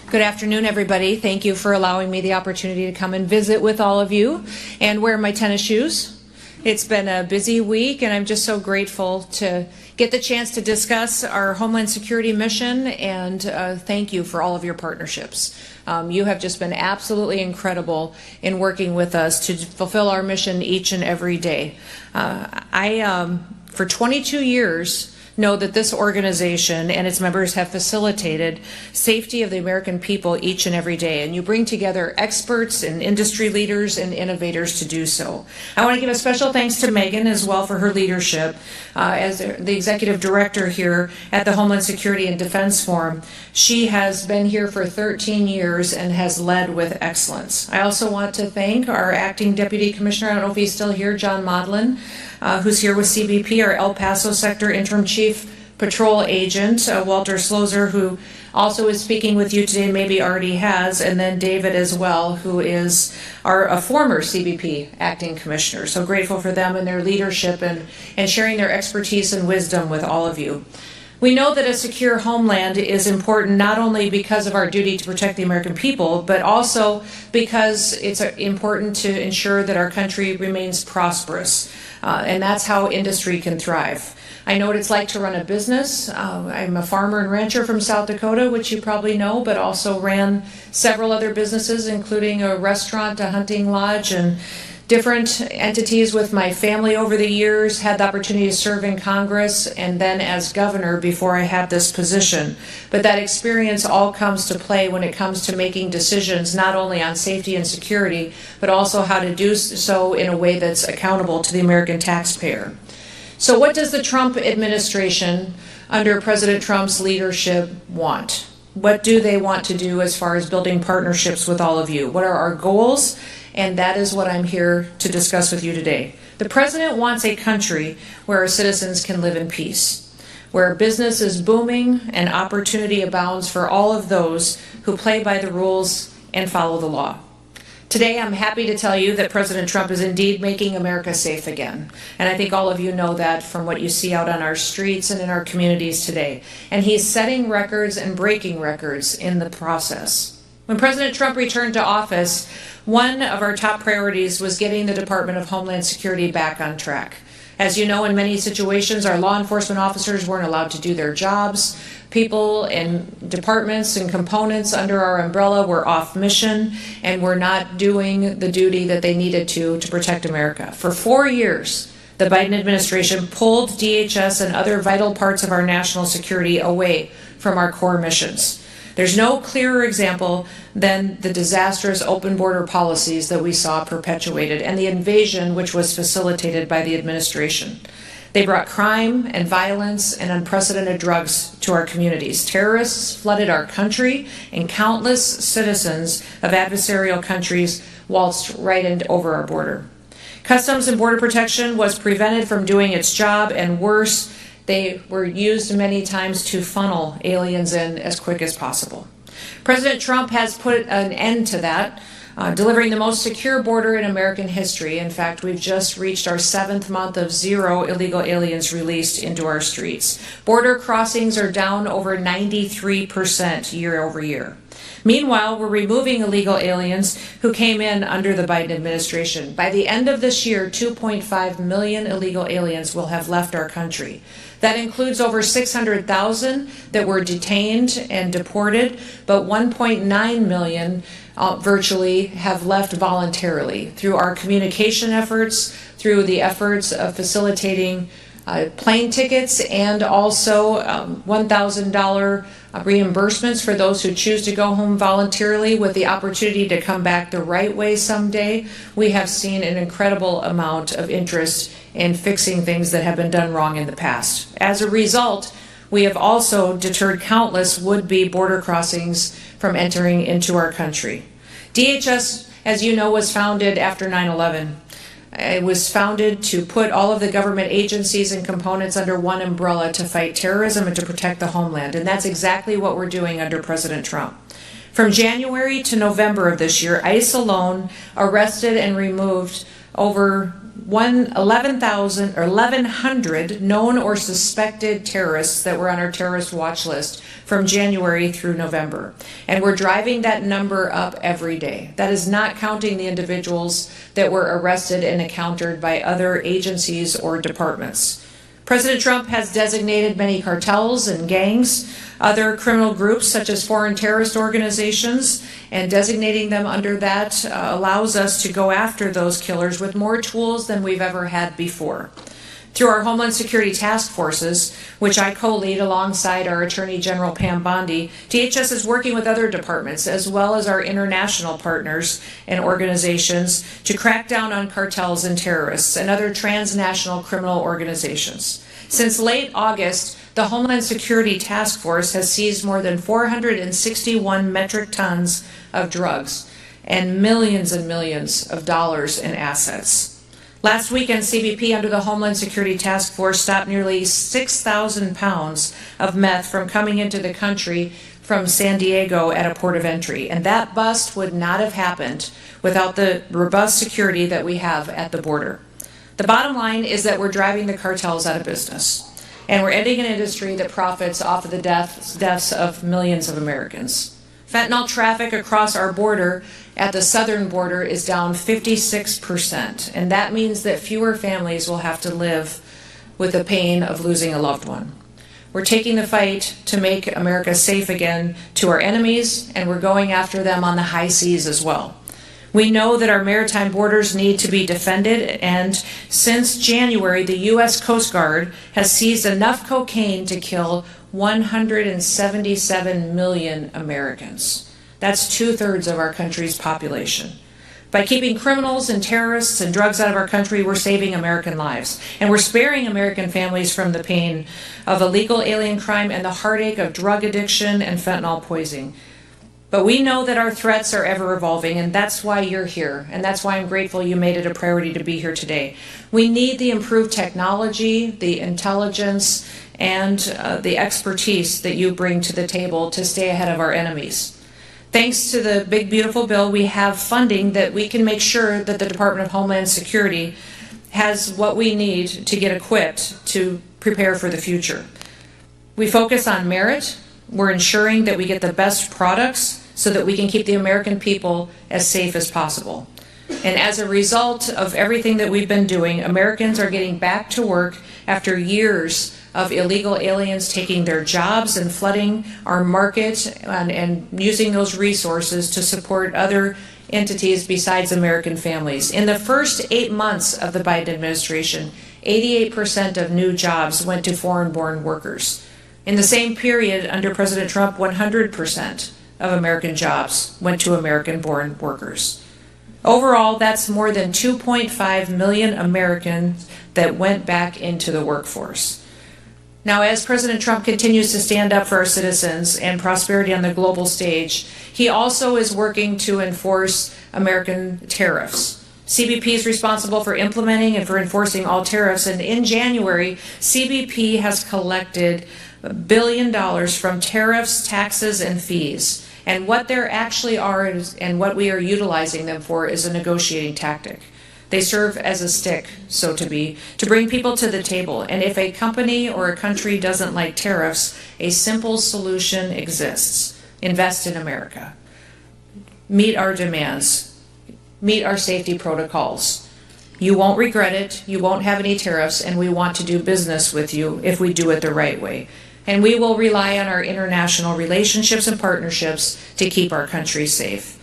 Good afternoon, everybody. Thank you for allowing me the opportunity to come and visit with all of you and wear my tennis shoes. It's been a busy week, and I'm just so grateful to get the chance to discuss our Homeland Security mission, and thank you for all of your partnerships. You have just been absolutely incredible in working with us to fulfill our mission each and every day. For 22 years, know that this organization and its members have facilitated safety of the American people each and every day, and you bring together experts and industry leaders and innovators to do so. I want to give a special thanks to Megan as well for her leadership as the executive director here at the Homeland Security and Defense Forum. She has been here for 13 years and has led with excellence. I also want to thank our acting deputy commissioner, I don't know if he's still here, John Modlin, who's here with CBP, our El Paso sector interim chief patrol agent, Walter Slozer, who also is speaking with you today, maybe already has, and then David as well, who is a former CBP acting commissioner. So grateful for them and their leadership and sharing their expertise and wisdom with all of you. We know that a secure homeland is important not only because of our duty to protect the American people, but also because it's important to ensure that our country remains prosperous. And that's how industry can thrive. I know what it's like to run a business. I'm a farmer and rancher from South Dakota, which you probably know, but also ran several other businesses, including a restaurant, a hunting lodge, and different entities with my family over the years. Had the opportunity to serve in Congress and then as governor before I had this position. But that experience all comes to play when it comes to making decisions not only on safety and security, but also how to do so in a way that's accountable to the American taxpayer. So what does the Trump administration under President Trump's leadership want? What do they want to do as far as building partnerships with all of you? What are our goals? And that is what I'm here to discuss with you today. The president wants a country where our citizens can live in peace, where business is booming and opportunity abounds for all of those who play by the rules and follow the law. Today, I'm happy to tell you that President Trump is indeed making America safe again. And I think all of you know that from what you see out on our streets and in our communities today. And he's setting records and breaking records in the process. When President Trump returned to office, one of our top priorities was getting the Department of Homeland Security back on track. As you know, in many situations, our law enforcement officers weren't allowed to do their jobs. People and departments and components under our umbrella were off mission and were not doing the duty that they needed to protect America. For 4 years, the Biden administration pulled DHS and other vital parts of our national security away from our core missions. There's no clearer example than the disastrous open border policies that we saw perpetuated and the invasion which was facilitated by the administration. They brought crime and violence and unprecedented drugs to our communities. Terrorists flooded our country, and countless citizens of adversarial countries waltzed right over our border. Customs and Border Protection was prevented from doing its job, and worse, they were used many times to funnel aliens in as quick as possible. President Trump has put an end to that, delivering the most secure border in American history. In fact, we've just reached our 7th month of 0 illegal aliens released into our streets. Border crossings are down over 93% year over year. Meanwhile, we're removing illegal aliens who came in under the Biden administration. By the end of this year, 2.5 million illegal aliens will have left our country. That includes over 600,000 that were detained and deported, but 1.9 million virtually have left voluntarily through our communication efforts, through the efforts of facilitating plane tickets, and also $1,000 reimbursements for those who choose to go home voluntarily with the opportunity to come back the right way someday. We have seen an incredible amount of interest in fixing things that have been done wrong in the past. As a result, we have also deterred countless would-be border crossings from entering into our country. DHS, as you know, was founded after 9/11. It was founded to put all of the government agencies and components under one umbrella to fight terrorism and to protect the homeland. And that's exactly what we're doing under President Trump. From January to November of this year, ICE alone arrested and removed over 1,100 known or suspected terrorists that were on our terrorist watch list from January through November. And we're driving that number up every day. That is not counting the individuals that were arrested and encountered by other agencies or departments. President Trump has designated many cartels and gangs, other criminal groups such as foreign terrorist organizations, and designating them under that allows us to go after those killers with more tools than we've ever had before. Through our Homeland Security Task Forces, which I co-lead alongside our Attorney General Pam Bondi, DHS is working with other departments as well as our international partners and organizations to crack down on cartels and terrorists and other transnational criminal organizations. Since late August, the Homeland Security Task Force has seized more than 461 metric tons of drugs and millions of dollars in assets. Last weekend, CBP under the Homeland Security Task Force stopped nearly 6,000 pounds of meth from coming into the country from San Diego at a port of entry. And that bust would not have happened without the robust security that we have at the border. The bottom line is that we're driving the cartels out of business. And we're ending an industry that profits off of the deaths of millions of Americans. Fentanyl traffic across our border at the southern border is down 56%, and that means that fewer families will have to live with the pain of losing a loved one. We're taking the fight to make America safe again to our enemies, and we're going after them on the high seas as well. We know that our maritime borders need to be defended, and since January, the U.S. Coast Guard has seized enough cocaine to kill 177 million Americans. That's 2/3 of our country's population. By keeping criminals and terrorists and drugs out of our country, we're saving American lives. And we're sparing American families from the pain of illegal alien crime and the heartache of drug addiction and fentanyl poisoning. But we know that our threats are ever evolving, and that's why you're here, and that's why I'm grateful you made it a priority to be here today. We need the improved technology, the intelligence, and the expertise that you bring to the table to stay ahead of our enemies. Thanks to the big, beautiful bill, we have funding that we can make sure that the Department of Homeland Security has what we need to get equipped to prepare for the future. We focus on merit. We're ensuring that we get the best products so that we can keep the American people as safe as possible. And as a result of everything that we've been doing, Americans are getting back to work after years of illegal aliens taking their jobs and flooding our market and using those resources to support other entities besides American families. In the first 8 months of the Biden administration, 88% of new jobs went to foreign-born workers. In the same period under President Trump, 100% of American jobs went to American-born workers. Overall, that's more than 2.5 million Americans that went back into the workforce. Now, as President Trump continues to stand up for our citizens and prosperity on the global stage, he also is working to enforce American tariffs. CBP is responsible for implementing and for enforcing all tariffs, and in January, CBP has collected $1 billion from tariffs, taxes, and fees. And what there actually are and what we are utilizing them for is a negotiating tactic. They serve as a stick, so to be, to bring people to the table. And if a company or a country doesn't like tariffs, a simple solution exists. Invest in America. Meet our demands. Meet our safety protocols. You won't regret it. You won't have any tariffs, and we want to do business with you if we do it the right way. And we will rely on our international relationships and partnerships to keep our country safe.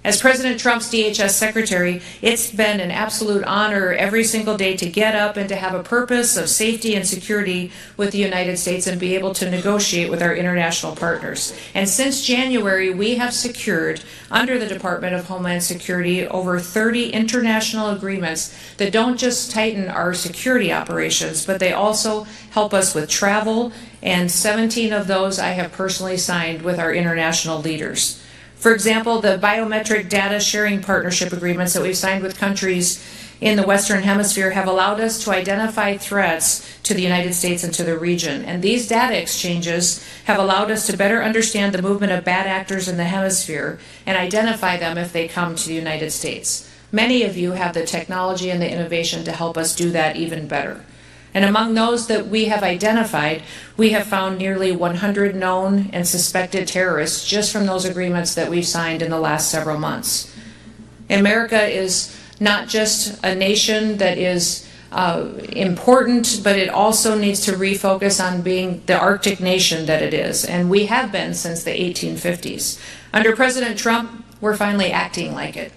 As President Trump's DHS secretary, it's been an absolute honor every single day to get up and to have a purpose of safety and security with the United States and be able to negotiate with our international partners. And since January, we have secured, under the Department of Homeland Security, over 30 international agreements that don't just tighten our security operations, but they also help us with travel, and 17 of those I have personally signed with our international leaders. For example, the biometric data sharing partnership agreements that we've signed with countries in the Western Hemisphere have allowed us to identify threats to the United States and to the region. And these data exchanges have allowed us to better understand the movement of bad actors in the hemisphere and identify them if they come to the United States. Many of you have the technology and the innovation to help us do that even better. And among those that we have identified, we have found nearly 100 known and suspected terrorists just from those agreements that we've signed in the last several months. America is not just a nation that is important, but it also needs to refocus on being the Arctic nation that it is, and we have been since the 1850s. Under President Trump, we're finally acting like it.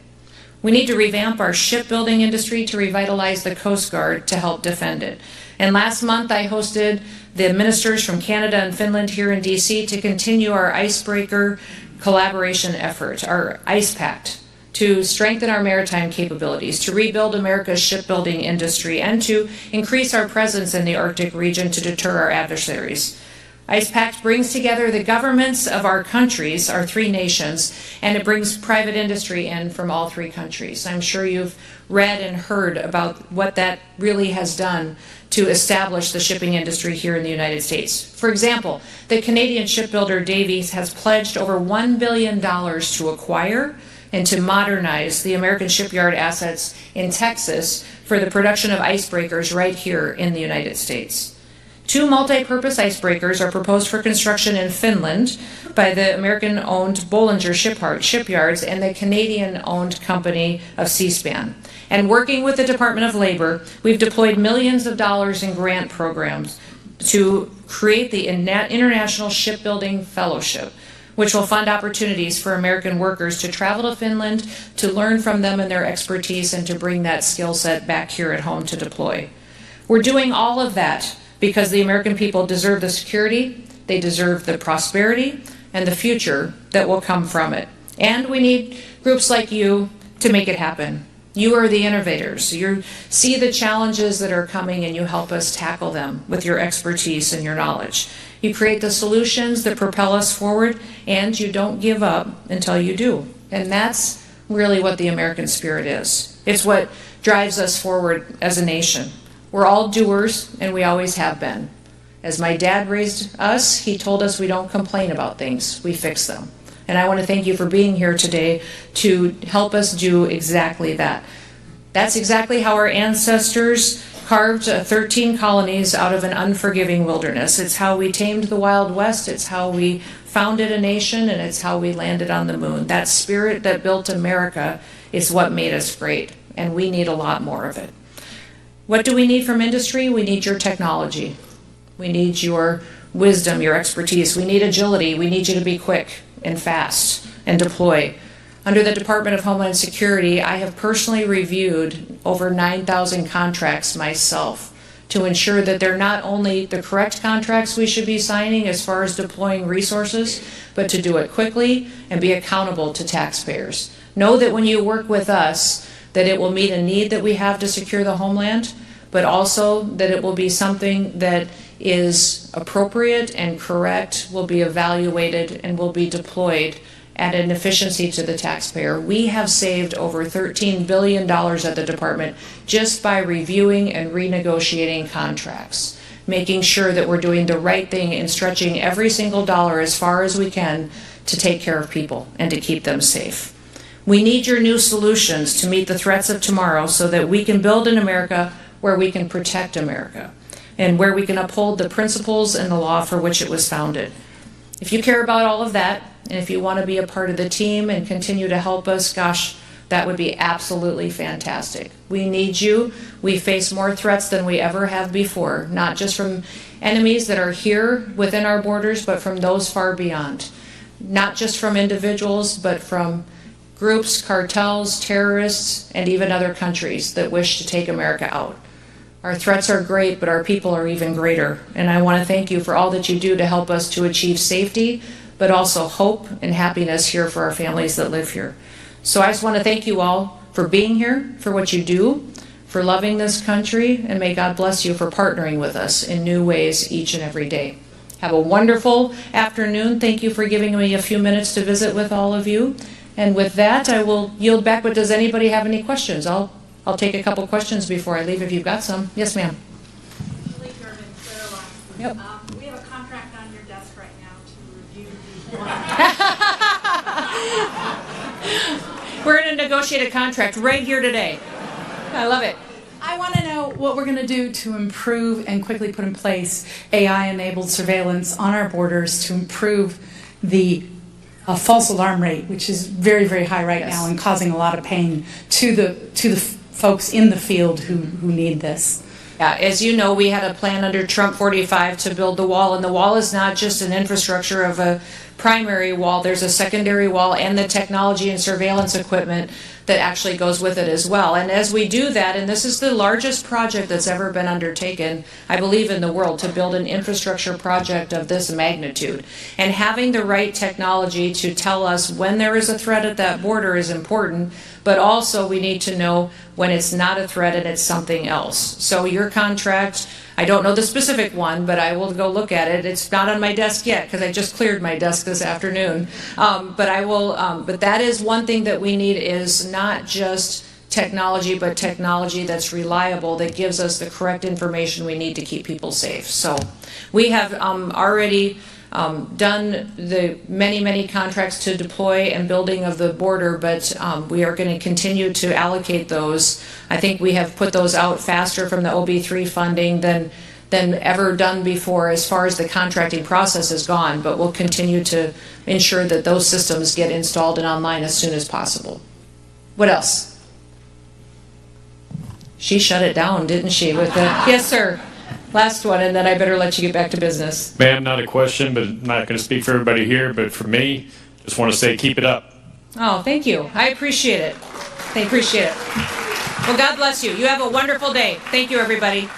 We need to revamp our shipbuilding industry to revitalize the Coast Guard to help defend it. And last month, I hosted the ministers from Canada and Finland here in D.C. to continue our icebreaker collaboration effort, our ICE Pact, to strengthen our maritime capabilities, to rebuild America's shipbuilding industry, and to increase our presence in the Arctic region to deter our adversaries. ICE Pact brings together the governments of our countries, our three nations, and it brings private industry in from all three countries. I'm sure you've read and heard about what that really has done to establish the shipping industry here in the United States. For example, the Canadian shipbuilder Davies has pledged over $1 billion to acquire and to modernize the American shipyard assets in Texas for the production of icebreakers right here in the United States. 2 multi-purpose icebreakers are proposed for construction in Finland by the American-owned Bollinger Shipyards and the Canadian-owned company of Seaspan. And working with the Department of Labor, we've deployed millions of dollars in grant programs to create the International Shipbuilding Fellowship, which will fund opportunities for American workers to travel to Finland, to learn from them and their expertise, and to bring that skill set back here at home to deploy. We're doing all of that because the American people deserve the security, they deserve the prosperity, and the future that will come from it. And we need groups like you to make it happen. You are the innovators. You see the challenges that are coming and you help us tackle them with your expertise and your knowledge. You create the solutions that propel us forward, and you don't give up until you do. And that's really what the American spirit is. It's what drives us forward as a nation. We're all doers, and we always have been. As my dad raised us, he told us we don't complain about things, we fix them. And I want to thank you for being here today to help us do exactly that. That's exactly how our ancestors carved 13 colonies out of an unforgiving wilderness. It's how we tamed the Wild West, it's how we founded a nation, and it's how we landed on the moon. That spirit that built America is what made us great, and we need a lot more of it. What do we need from industry? We need your technology. We need your wisdom, your expertise. We need agility. We need you to be quick and fast and deploy. Under the Department of Homeland Security, I have personally reviewed over 9,000 contracts myself to ensure that they're not only the correct contracts we should be signing as far as deploying resources, but to do it quickly and be accountable to taxpayers. Know that when you work with us, that it will meet a need that we have to secure the homeland, but also that it will be something that is appropriate and correct, will be evaluated, and will be deployed at an efficiency to the taxpayer. We have saved over $13 billion at the department just by reviewing and renegotiating contracts, making sure that we're doing the right thing and stretching every single dollar as far as we can to take care of people and to keep them safe. We need your new solutions to meet the threats of tomorrow so that we can build an America where we can protect America and where we can uphold the principles and the law for which it was founded. If you care about all of that, and if you want to be a part of the team and continue to help us, gosh, that would be absolutely fantastic. We need you. We face more threats than we ever have before, not just from enemies that are here within our borders, but from those far beyond. Not just from individuals, but from groups, cartels, terrorists, and even other countries that wish to take America out. Our threats are great, but our people are even greater. And I want to thank you for all that you do to help us to achieve safety, but also hope and happiness here for our families that live here. So I just want to thank you all for being here, for what you do, for loving this country, and may God bless you for partnering with us in new ways each and every day. Have a wonderful afternoon. Thank you for giving me a few minutes to visit with all of you. And with that, I will yield back, but does anybody have any questions? I'll take a couple questions before I leave if you've got some. Yes, ma'am. Yep. We have a contract on your desk right now to review the We're going to negotiate a contract right here today. I love it. I want to know what we're going to do to improve and quickly put in place AI-enabled surveillance on our borders to improve the false alarm rate, which is very, very high right now and causing a lot of pain to the folks in the field who need this. Yeah, as you know, we had a plan under Trump 45 to build the wall, and the wall is not just an infrastructure of a primary wall. There's a secondary wall and the technology and surveillance equipment that actually goes with it as well. And as we do that, and this is the largest project that's ever been undertaken, I believe, in the world, to build an infrastructure project of this magnitude. And having the right technology to tell us when there is a threat at that border is important, but also we need to know when it's not a threat and it's something else. So your contract, I don't know the specific one, but I will go look at it. It's not on my desk yet because I just cleared my desk this afternoon. But I will. But that is one thing that we need, is not just technology, but technology that's reliable, that gives us the correct information we need to keep people safe. So we have already done the many contracts to deploy and building of the border, but we are going to continue to allocate those. I think we have put those out faster from the OB3 funding than ever done before as far as the contracting process has gone, but we'll continue to ensure that those systems get installed and online as soon as possible. What else? She shut it down, didn't she? With the yes, sir. Last one, and then I better let you get back to business. Ma'am, not a question, but I'm not going to speak for everybody here, but for me, just want to say keep it up. Oh, thank you. I appreciate it. I appreciate it. Well, God bless you. You have a wonderful day. Thank you, everybody.